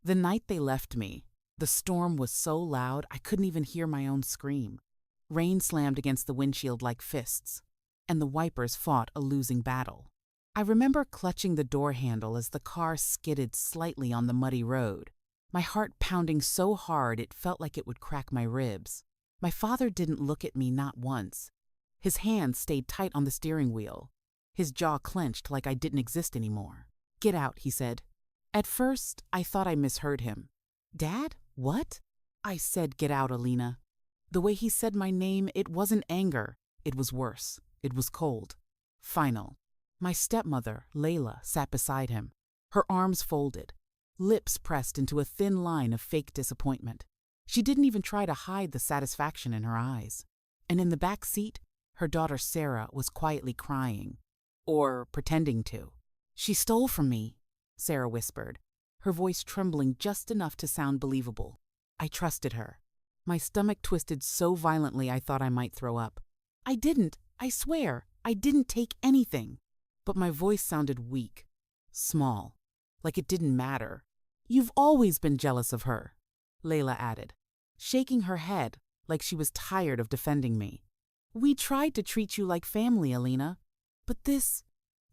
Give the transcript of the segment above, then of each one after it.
The night they left me, the storm was so loud I couldn't even hear my own scream. Rain slammed against the windshield like fists, and the wipers fought a losing battle. I remember clutching the door handle as the car skidded slightly on the muddy road, my heart pounding so hard it felt like it would crack my ribs. My father didn't look at me, not once. His hand stayed tight on the steering wheel. His jaw clenched like I didn't exist anymore. "Get out," he said. At first, I thought I misheard him. "Dad? What?" I said, "Get out, Alina." The way he said my name, it wasn't anger. It was worse. It was cold. Final. My stepmother, Laila, sat beside him, her arms folded, lips pressed into a thin line of fake disappointment. She didn't even try to hide the satisfaction in her eyes. And in the back seat, her daughter Sara was quietly crying. Or pretending to. "She stole from me," Sara whispered, her voice trembling just enough to sound believable. I trusted her. My stomach twisted so violently I thought I might throw up. "I didn't. I swear. I didn't take anything." But my voice sounded weak, small, like it didn't matter. "You've always been jealous of her," Laila added, shaking her head like she was tired of defending me. "We tried to treat you like family, Alina. But this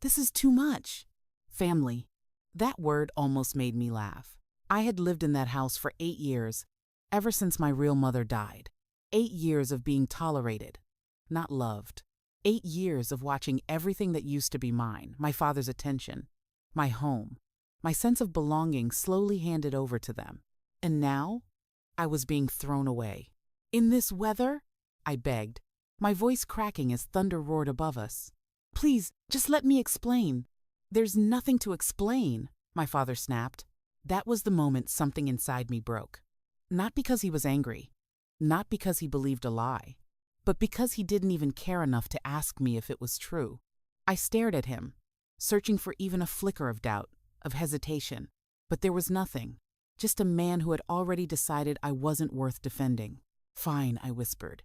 is too much." Family. That word almost made me laugh. I had lived in that house for 8 years, ever since my real mother died. 8 years of being tolerated, not loved. 8 years of watching everything that used to be mine, my father's attention, my home, my sense of belonging slowly handed over to them. And now, I was being thrown away. "In this weather?" I begged, my voice cracking as thunder roared above us. "Please, just let me explain." "There's nothing to explain," my father snapped. That was the moment something inside me broke. Not because he was angry, not because he believed a lie, but because he didn't even care enough to ask me if it was true. I stared at him, searching for even a flicker of doubt, of hesitation, but there was nothing, just a man who had already decided I wasn't worth defending. "Fine," I whispered,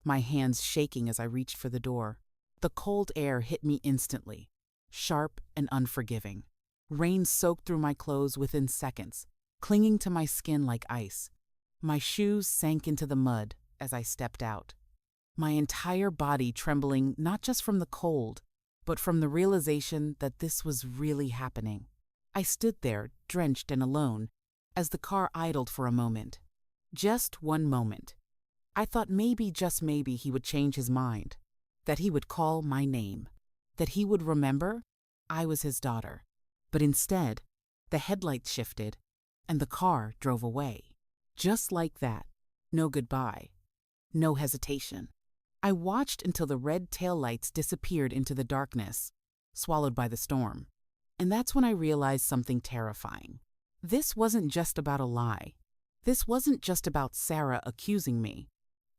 my hands shaking as I reached for the door. The cold air hit me instantly, sharp and unforgiving. Rain soaked through my clothes within seconds, clinging to my skin like ice. My shoes sank into the mud as I stepped out, my entire body trembling not just from the cold, but from the realization that this was really happening. I stood there, drenched and alone, as the car idled for a moment. Just one moment. I thought maybe, just maybe, he would change his mind, that he would call my name, that he would remember I was his daughter. But instead, the headlights shifted, and the car drove away. Just like that. No goodbye. No hesitation. I watched until the red taillights disappeared into the darkness, swallowed by the storm. And that's when I realized something terrifying. This wasn't just about a lie. This wasn't just about Sara accusing me.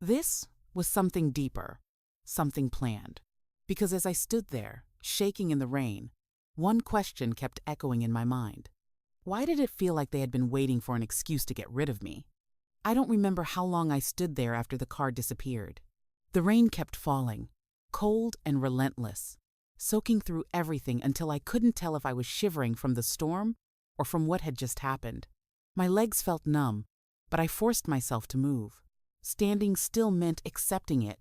This was something deeper, something planned. Because as I stood there, shaking in the rain, one question kept echoing in my mind. Why did it feel like they had been waiting for an excuse to get rid of me? I don't remember how long I stood there after the car disappeared. The rain kept falling, cold and relentless, soaking through everything until I couldn't tell if I was shivering from the storm or from what had just happened. My legs felt numb, but I forced myself to move. Standing still meant accepting it,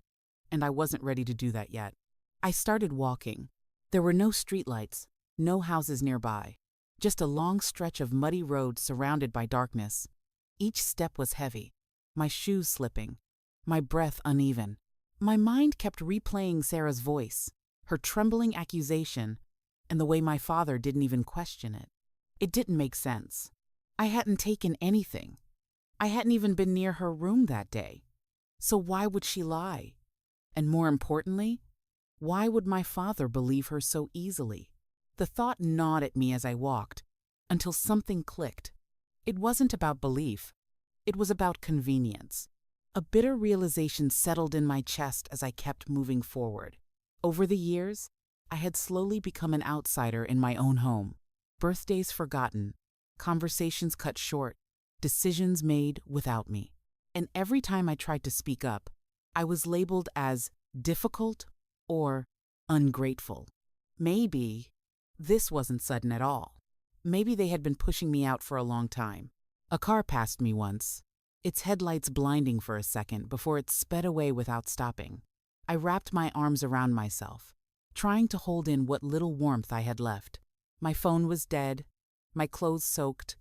and I wasn't ready to do that yet. I started walking. There were no streetlights, no houses nearby, just a long stretch of muddy road surrounded by darkness. Each step was heavy, my shoes slipping, my breath uneven. My mind kept replaying Sara's voice, her trembling accusation, and the way my father didn't even question it. It didn't make sense. I hadn't taken anything. I hadn't even been near her room that day. So why would she lie? And more importantly, why would my father believe her so easily? The thought gnawed at me as I walked, until something clicked. It wasn't about belief. It was about convenience. A bitter realization settled in my chest as I kept moving forward. Over the years, I had slowly become an outsider in my own home. Birthdays forgotten, conversations cut short, decisions made without me. And every time I tried to speak up, I was labeled as difficult or ungrateful. Maybe this wasn't sudden at all. Maybe they had been pushing me out for a long time. A car passed me once, its headlights blinding for a second before it sped away without stopping. I wrapped my arms around myself, trying to hold in what little warmth I had left. My phone was dead, my clothes soaked,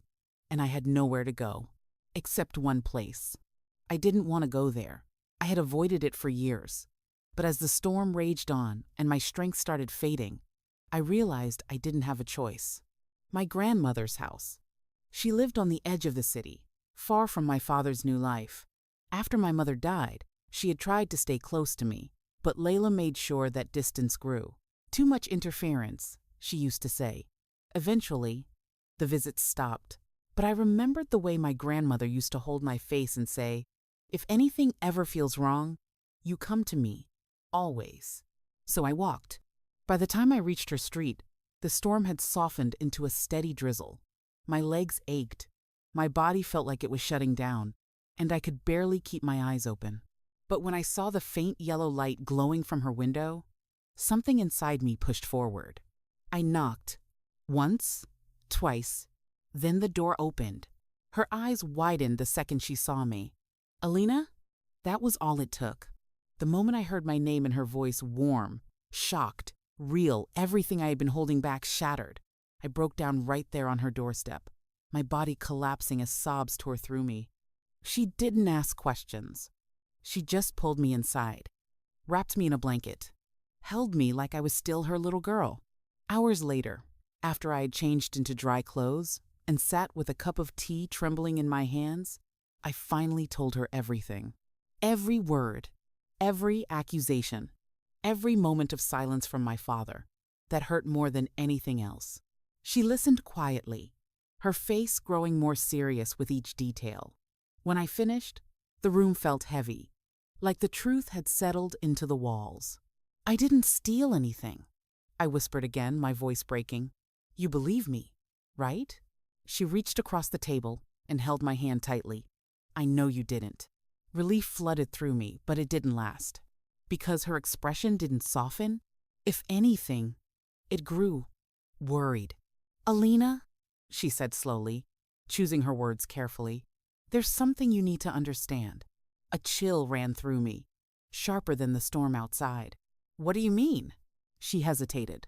and I had nowhere to go, except one place. I didn't want to go there. I had avoided it for years. But as the storm raged on and my strength started fading, I realized I didn't have a choice. My grandmother's house. She lived on the edge of the city, far from my father's new life. After my mother died, she had tried to stay close to me, but Laila made sure that distance grew. Too much interference, she used to say. Eventually, the visits stopped. But I remembered the way my grandmother used to hold my face and say, "If anything ever feels wrong, you come to me, always." So I walked. By the time I reached her street, the storm had softened into a steady drizzle. My legs ached, my body felt like it was shutting down, and I could barely keep my eyes open. But when I saw the faint yellow light glowing from her window, something inside me pushed forward. I knocked. Once, twice, then the door opened. Her eyes widened the second she saw me. "Alina?" That was all it took. The moment I heard my name and her voice, warm, shocked, real, everything I had been holding back shattered. I broke down right there on her doorstep, my body collapsing as sobs tore through me. She didn't ask questions. She just pulled me inside, wrapped me in a blanket, held me like I was still her little girl. Hours later, after I had changed into dry clothes and sat with a cup of tea trembling in my hands, I finally told her everything. Every word, every accusation, every moment of silence from my father that hurt more than anything else. She listened quietly, her face growing more serious with each detail. When I finished, the room felt heavy, like the truth had settled into the walls. "I didn't steal anything," I whispered again, my voice breaking. "You believe me, right?" She reached across the table and held my hand tightly. "I know you didn't." Relief flooded through me, but it didn't last. Because her expression didn't soften, if anything, it grew, worried. "Alina," she said slowly, choosing her words carefully, "there's something you need to understand." A chill ran through me, sharper than the storm outside. "What do you mean?" She hesitated.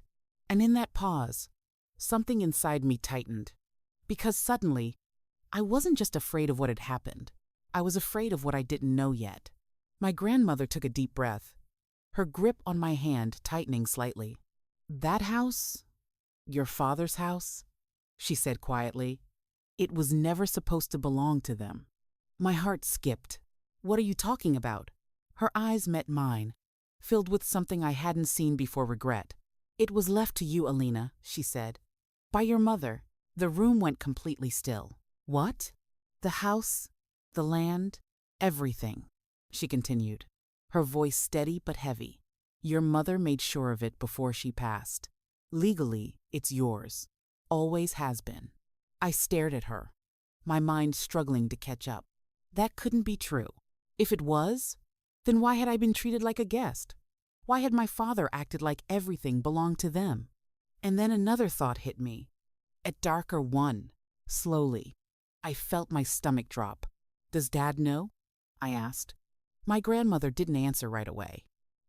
And in that pause, something inside me tightened. Because suddenly, I wasn't just afraid of what had happened. I was afraid of what I didn't know yet. My grandmother took a deep breath, her grip on my hand tightening slightly. "That house, your father's house," she said quietly, "it was never supposed to belong to them." My heart skipped. "What are you talking about?" Her eyes met mine, filled with something I hadn't seen before regret. "It was left to you, Alina," she said. "By your mother." The room went completely still. "What?" "The house, the land, everything," she continued, her voice steady but heavy. "Your mother made sure of it before she passed. Legally, it's yours. Always has been." I stared at her, my mind struggling to catch up. That couldn't be true. If it was, then why had I been treated like a guest? Why had my father acted like everything belonged to them? And then another thought hit me. A darker one, slowly. I felt my stomach drop. "Does Dad know?" I asked. My grandmother didn't answer right away,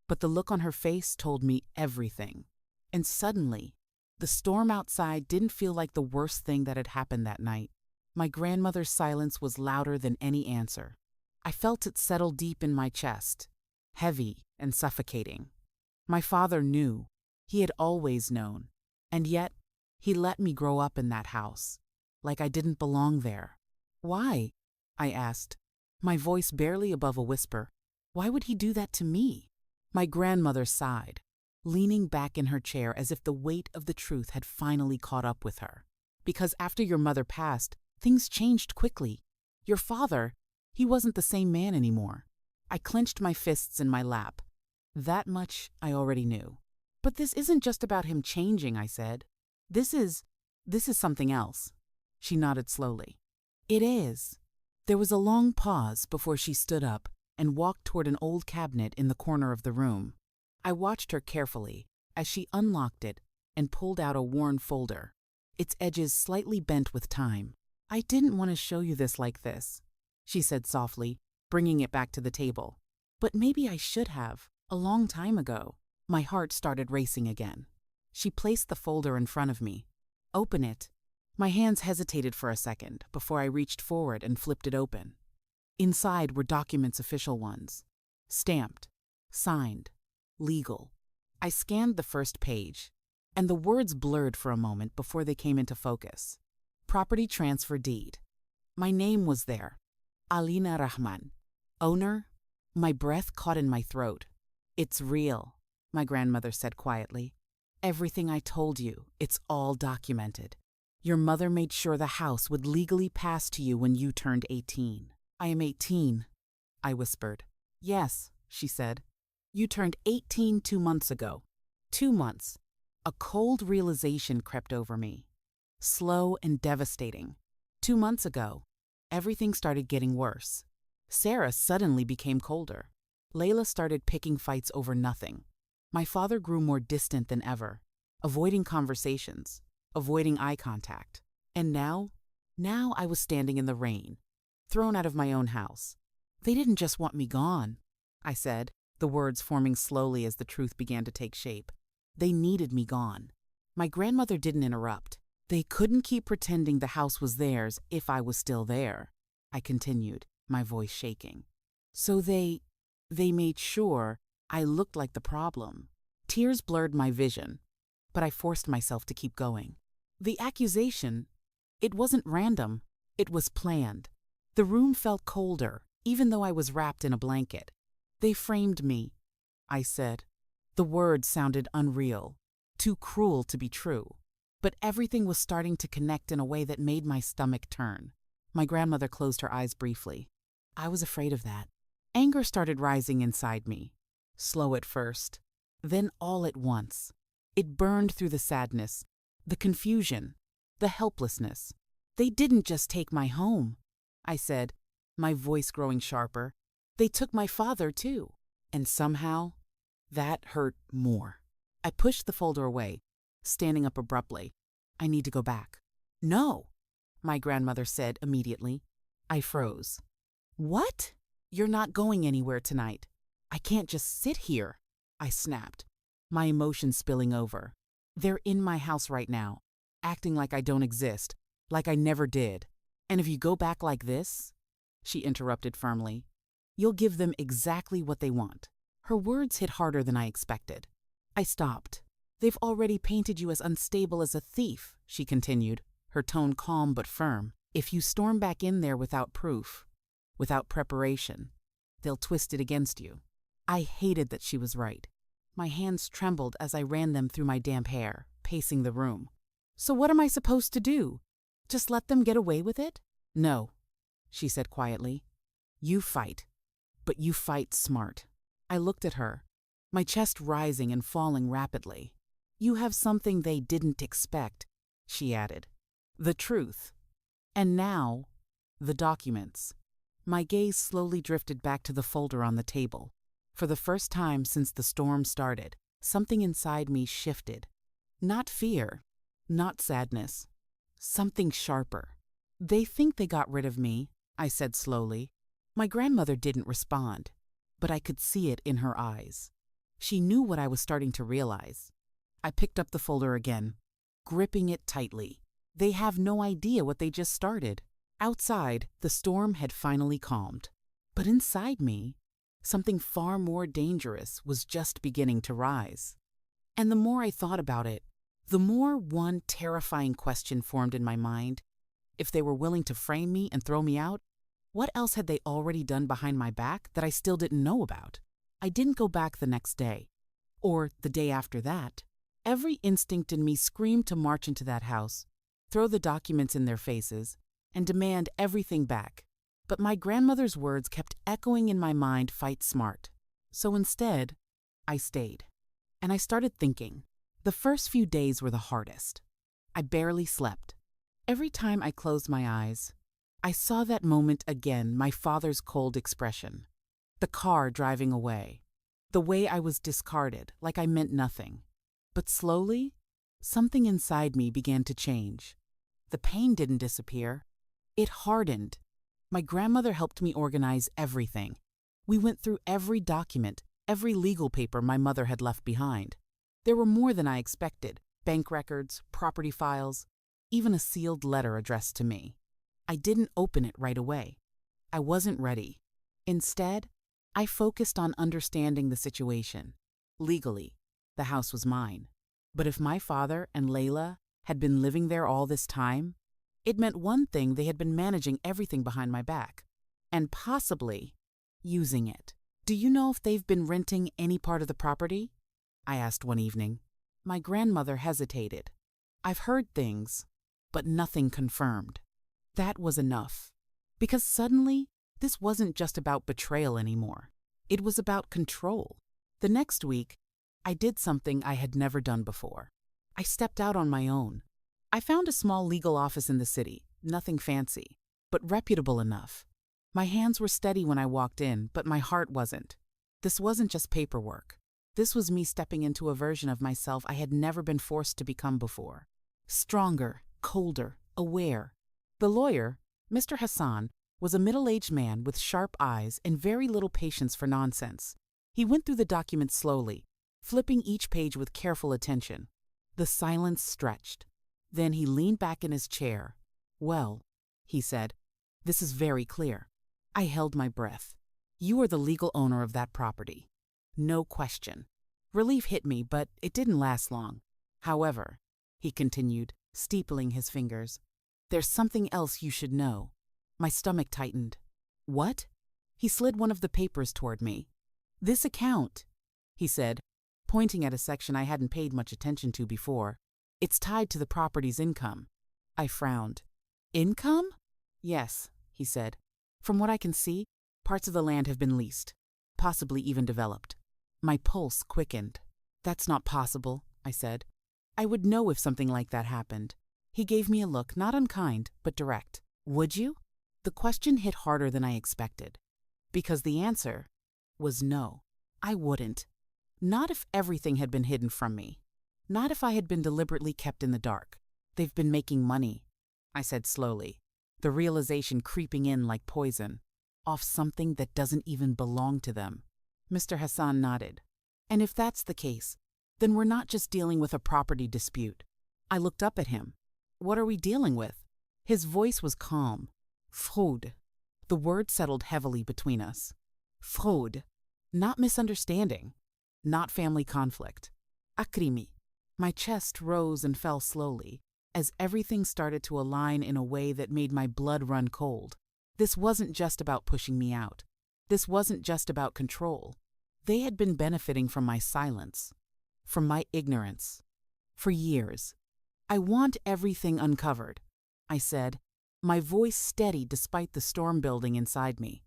but the look on her face told me everything. And suddenly, the storm outside didn't feel like the worst thing that had happened that night. My grandmother's silence was louder than any answer. I felt it settle deep in my chest, heavy and suffocating. My father knew. He had always known. And yet, he let me grow up in that house, like I didn't belong there. "Why?" I asked, my voice barely above a whisper. "Why would he do that to me?" My grandmother sighed, leaning back in her chair as if the weight of the truth had finally caught up with her. "Because after your mother passed, things changed quickly. Your father, he wasn't the same man anymore." I clenched my fists in my lap. That much I already knew. "But this isn't just about him changing," I said. This is something else." She nodded slowly. "It is." There was a long pause before she stood up and walked toward an old cabinet in the corner of the room. I watched her carefully as she unlocked it and pulled out a worn folder, its edges slightly bent with time. I didn't want to show you this like this, she said softly, bringing it back to the table. But maybe I should have, a long time ago. My heart started racing again. She placed the folder in front of me. Open it. My hands hesitated for a second before I reached forward and flipped it open. Inside were documents, official ones. Stamped, signed, legal. I scanned the first page, and the words blurred for a moment before they came into focus. Property transfer deed. My name was there. Alina Rahman. Owner? My breath caught in my throat. It's real, my grandmother said quietly. Everything I told you, it's all documented. Your mother made sure the house would legally pass to you when you turned 18. I am 18, I whispered. Yes, she said. You turned 18 2 months ago. 2 months. A cold realization crept over me. Slow and devastating. 2 months ago, everything started getting worse. Sara suddenly became colder. Laila started picking fights over nothing. My father grew more distant than ever, avoiding conversations, avoiding eye contact. And now I was standing in the rain, thrown out of my own house. They didn't just want me gone, I said, the words forming slowly as the truth began to take shape. They needed me gone. My grandmother didn't interrupt. They couldn't keep pretending the house was theirs if I was still there, I continued, my voice shaking. So they made sure I looked like the problem. Tears blurred my vision, but I forced myself to keep going. The accusation, it wasn't random, it was planned. The room felt colder, even though I was wrapped in a blanket. They framed me, I said. The words sounded unreal, too cruel to be true. But everything was starting to connect in a way that made my stomach turn. My grandmother closed her eyes briefly. I was afraid of that. Anger started rising inside me, slow at first, then all at once. It burned through the sadness, the confusion, the helplessness. They didn't just take my home, I said, my voice growing sharper. They took my father too. And somehow, that hurt more. I pushed the folder away, standing up abruptly. I need to go back. No, my grandmother said immediately. I froze. What? You're not going anywhere tonight. I can't just sit here, I snapped, my emotions spilling over. They're in my house right now, acting like I don't exist, like I never did. And if you go back like this, she interrupted firmly, you'll give them exactly what they want. Her words hit harder than I expected. I stopped. They've already painted you as unstable as a thief, she continued, her tone calm but firm. If you storm back in there without proof, without preparation, they'll twist it against you. I hated that she was right. My hands trembled as I ran them through my damp hair, pacing the room. So what am I supposed to do? Just let them get away with it? No, she said quietly. You fight, but you fight smart. I looked at her, my chest rising and falling rapidly. You have something they didn't expect, she added. The truth. And now, the documents. My gaze slowly drifted back to the folder on the table. For the first time since the storm started, something inside me shifted. Not fear, not sadness. Something sharper. They think they got rid of me, I said slowly. My grandmother didn't respond, but I could see it in her eyes. She knew what I was starting to realize. I picked up the folder again, gripping it tightly. They have no idea what they just started. Outside, the storm had finally calmed. But inside me, something far more dangerous was just beginning to rise. And the more I thought about it, the more one terrifying question formed in my mind. If they were willing to frame me and throw me out, what else had they already done behind my back that I still didn't know about? I didn't go back the next day, or the day after that. Every instinct in me screamed to march into that house, throw the documents in their faces, and demand everything back. But my grandmother's words kept echoing in my mind, fight smart. So instead, I stayed. And I started thinking. The first few days were the hardest. I barely slept. Every time I closed my eyes, I saw that moment again, my father's cold expression. The car driving away. The way I was discarded, like I meant nothing. But slowly, something inside me began to change. The pain didn't disappear. It hardened. My grandmother helped me organize everything. We went through every document, every legal paper my mother had left behind. There were more than I expected: bank records, property files, even a sealed letter addressed to me. I didn't open it right away. I wasn't ready. Instead, I focused on understanding the situation. Legally, the house was mine. But if my father and Laila had been living there all this time, it meant one thing: they had been managing everything behind my back, and possibly using it. "Do you know if they've been renting any part of the property?" I asked one evening. My grandmother hesitated. "I've heard things, but nothing confirmed." That was enough, because suddenly this wasn't just about betrayal anymore. It was about control. The next week, I did something I had never done before. I stepped out on my own. I found a small legal office in the city, nothing fancy, but reputable enough. My hands were steady when I walked in, but my heart wasn't. This wasn't just paperwork. This was me stepping into a version of myself I had never been forced to become before. Stronger, colder, aware. The lawyer, Mr. Hassan, was a middle-aged man with sharp eyes and very little patience for nonsense. He went through the documents slowly, flipping each page with careful attention. The silence stretched. Then he leaned back in his chair. "Well," he said, "this is very clear." I held my breath. "You are the legal owner of that property. No question." Relief hit me, but it didn't last long. "However," he continued, steepling his fingers, "there's something else you should know." My stomach tightened. "What?" He slid one of the papers toward me. "This account," he said, pointing at a section I hadn't paid much attention to before. "It's tied to the property's income." I frowned. "Income?" "Yes," he said. "From what I can see, parts of the land have been leased, possibly even developed." My pulse quickened. "That's not possible," I said. "I would know if something like that happened." He gave me a look, not unkind, but direct. "Would you?" The question hit harder than I expected, because the answer was no. I wouldn't. Not if everything had been hidden from me. Not if I had been deliberately kept in the dark. "They've been making money," I said slowly, the realization creeping in like poison, "off something that doesn't even belong to them." Mr. Hassan nodded. "And if that's the case, then we're not just dealing with a property dispute." I looked up at him. "What are we dealing with?" His voice was calm. "Fraude." The word settled heavily between us. Fraude. Not misunderstanding. Not family conflict. Akrimi. My chest rose and fell slowly, as everything started to align in a way that made my blood run cold. This wasn't just about pushing me out. This wasn't just about control. They had been benefiting from my silence, from my ignorance, for years. "I want everything uncovered," I said, my voice steady despite the storm building inside me.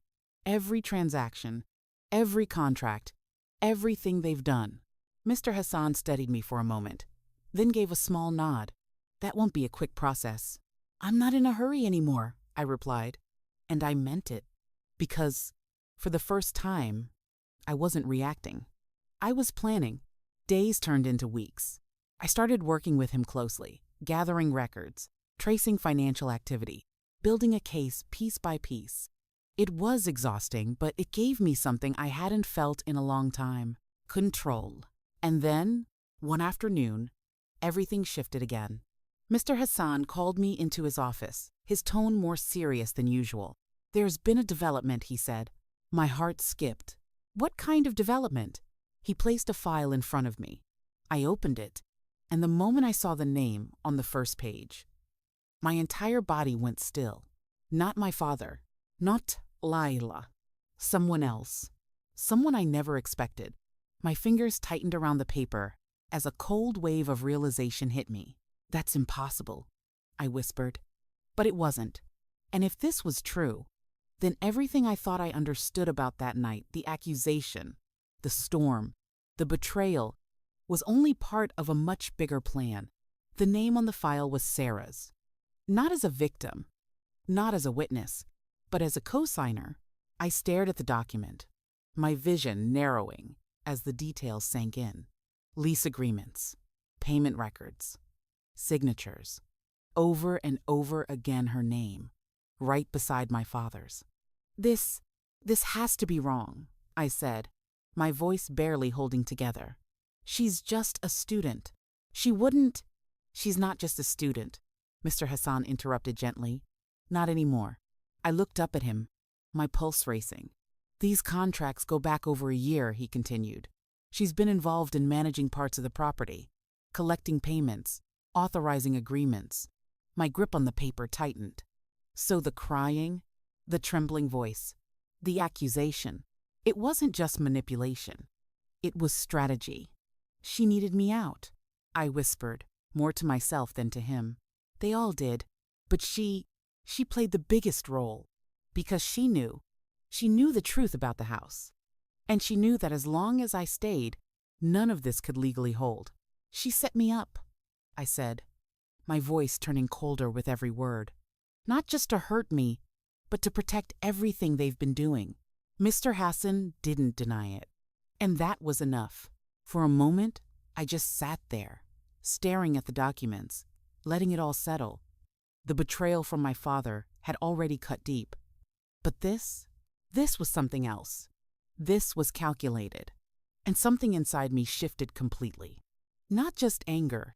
"Every transaction, every contract, everything they've done." Mr. Hassan studied me for a moment, then gave a small nod. "That won't be a quick process." "I'm not in a hurry anymore," I replied. And I meant it, because, for the first time, I wasn't reacting. I was planning. Days turned into weeks. I started working with him closely, gathering records, tracing financial activity, building a case piece by piece. It was exhausting, but it gave me something I hadn't felt in a long time: control. And then, one afternoon, everything shifted again. Mr. Hassan called me into his office, his tone more serious than usual. "There's been a development," he said. My heart skipped. "What kind of development?" He placed a file in front of me. I opened it, and the moment I saw the name on the first page, my entire body went still. Not my father. Not Laila. Someone else. Someone I never expected. My fingers tightened around the paper as a cold wave of realization hit me. "That's impossible," I whispered. But it wasn't. And if this was true, then everything I thought I understood about that night, the accusation, the storm, the betrayal, was only part of a much bigger plan. The name on the file was Sara's. Not as a victim, not as a witness, but as a co-signer. I stared at the document, my vision narrowing as the details sank in. Lease agreements, payment records, signatures. Over and over again her name, right beside my father's. This has to be wrong, I said, my voice barely holding together. She's just a student. She's not just a student, Mr. Hassan interrupted gently. Not anymore. I looked up at him, my pulse racing. These contracts go back over a year, he continued. She's been involved in managing parts of the property, collecting payments, authorizing agreements. My grip on the paper tightened. So the crying, the trembling voice, the accusation, it wasn't just manipulation. It was strategy. She needed me out, I whispered, more to myself than to him. They all did, but she played the biggest role, because she knew the truth about the house. And she knew that as long as I stayed, none of this could legally hold. She set me up, I said, my voice turning colder with every word. Not just to hurt me, but to protect everything they've been doing. Mr. Hassan didn't deny it. And that was enough. For a moment, I just sat there, staring at the documents, letting it all settle. The betrayal from my father had already cut deep. But this was something else. This was calculated. And something inside me shifted completely. Not just anger,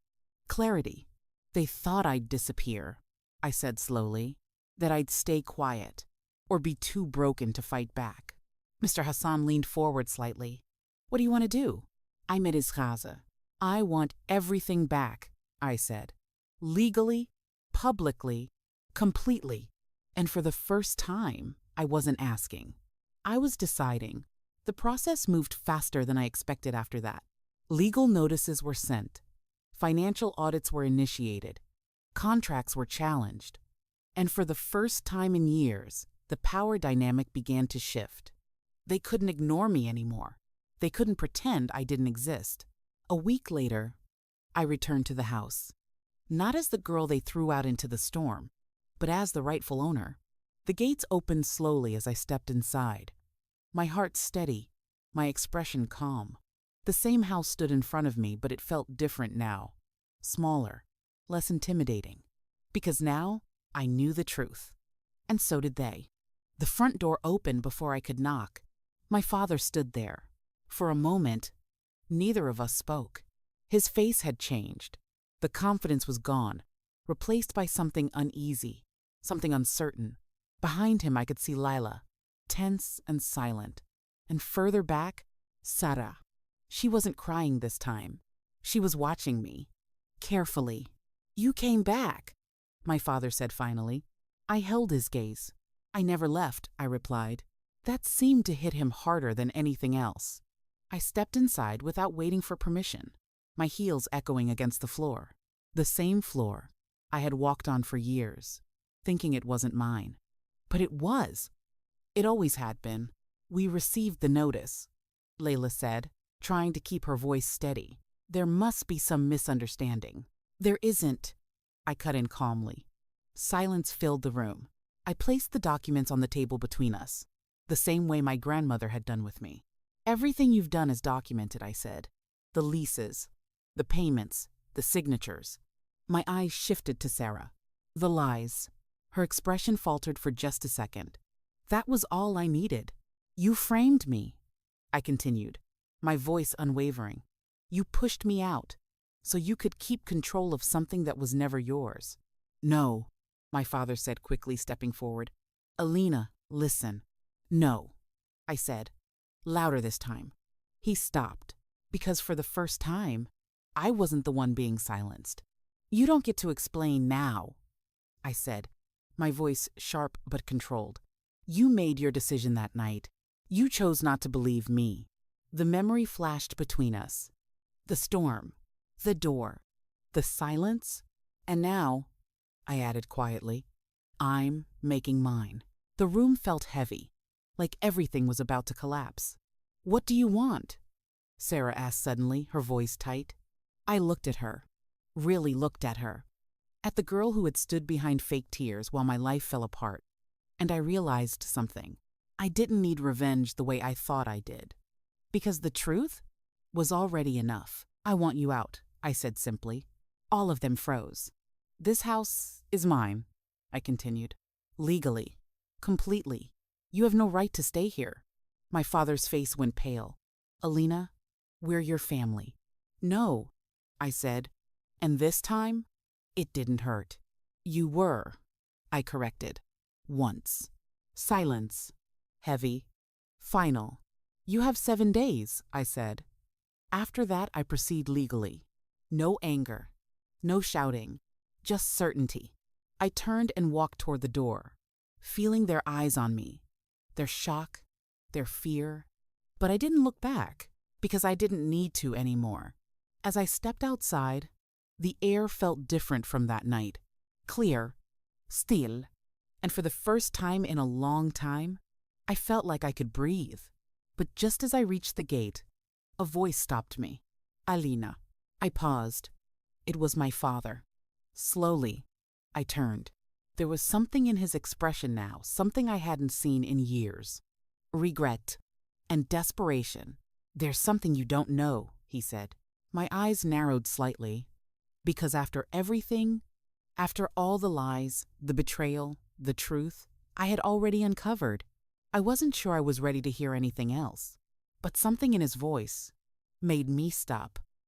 clarity. They thought I'd disappear, I said slowly, that I'd stay quiet, or be too broken to fight back. Mr. Hassan leaned forward slightly. What do you want to do? I met his Gaza. I want everything back, I said. Legally, publicly, completely. And for the first time, I wasn't asking. I was deciding. The process moved faster than I expected after that. Legal notices were sent. Financial audits were initiated. Contracts were challenged. And for the first time in years, the power dynamic began to shift. They couldn't ignore me anymore. They couldn't pretend I didn't exist. A week later, I returned to the house. Not as the girl they threw out into the storm, but as the rightful owner. The gates opened slowly as I stepped inside. My heart steady, my expression calm. The same house stood in front of me, but it felt different now. Smaller, less intimidating. Because now, I knew the truth. And so did they. The front door opened before I could knock. My father stood there. For a moment, neither of us spoke. His face had changed. The confidence was gone, replaced by something uneasy, something uncertain. Behind him I could see Laila, tense and silent. And further back, Sara. She wasn't crying this time. She was watching me. Carefully. You came back, my father said finally. I held his gaze. I never left, I replied. That seemed to hit him harder than anything else. I stepped inside without waiting for permission, my heels echoing against the floor. The same floor I had walked on for years, thinking it wasn't mine. But it was. It always had been. We received the notice, Laila said, trying to keep her voice steady. There must be some misunderstanding. There isn't, I cut in calmly. Silence filled the room. I placed the documents on the table between us, the same way my grandmother had done with me. Everything you've done is documented, I said. The leases, the payments, the signatures. My eyes shifted to Sara. The lies. Her expression faltered for just a second. That was all I needed. You framed me, I continued, my voice unwavering. You pushed me out, so you could keep control of something that was never yours. No, my father said quickly, stepping forward. Alina, listen. No, I said, louder this time. He stopped, because for the first time, I wasn't the one being silenced. You don't get to explain now, I said, my voice sharp but controlled. You made your decision that night. You chose not to believe me. The memory flashed between us. The storm, the door, the silence, and now, I added quietly, I'm making mine. The room felt heavy, like everything was about to collapse. What do you want? Sara asked suddenly, her voice tight. I looked at her, really looked at her, at the girl who had stood behind fake tears while my life fell apart, and I realized something. I didn't need revenge the way I thought I did, because the truth was already enough. I want you out, I said simply. All of them froze. This house is mine, I continued. Legally. Completely. You have no right to stay here. My father's face went pale. Alina, we're your family. No, I said. And this time, it didn't hurt. You were, I corrected. Once. Silence. Heavy. Final. You have 7 days, I said. After that, I proceed legally. No anger. No shouting. Just certainty. I turned and walked toward the door, feeling their eyes on me, their shock, their fear. But I didn't look back, because I didn't need to anymore. As I stepped outside, the air felt different from that night. Clear, still, and for the first time in a long time, I felt like I could breathe. But just as I reached the gate, a voice stopped me. Alina. I paused. It was my father. Slowly, I turned. There was something in his expression now, something I hadn't seen in years. Regret and desperation. There's something you don't know, he said. My eyes narrowed slightly, because after everything, after all the lies, the betrayal, the truth, I had already uncovered, I wasn't sure I was ready to hear anything else. But something in his voice made me stop.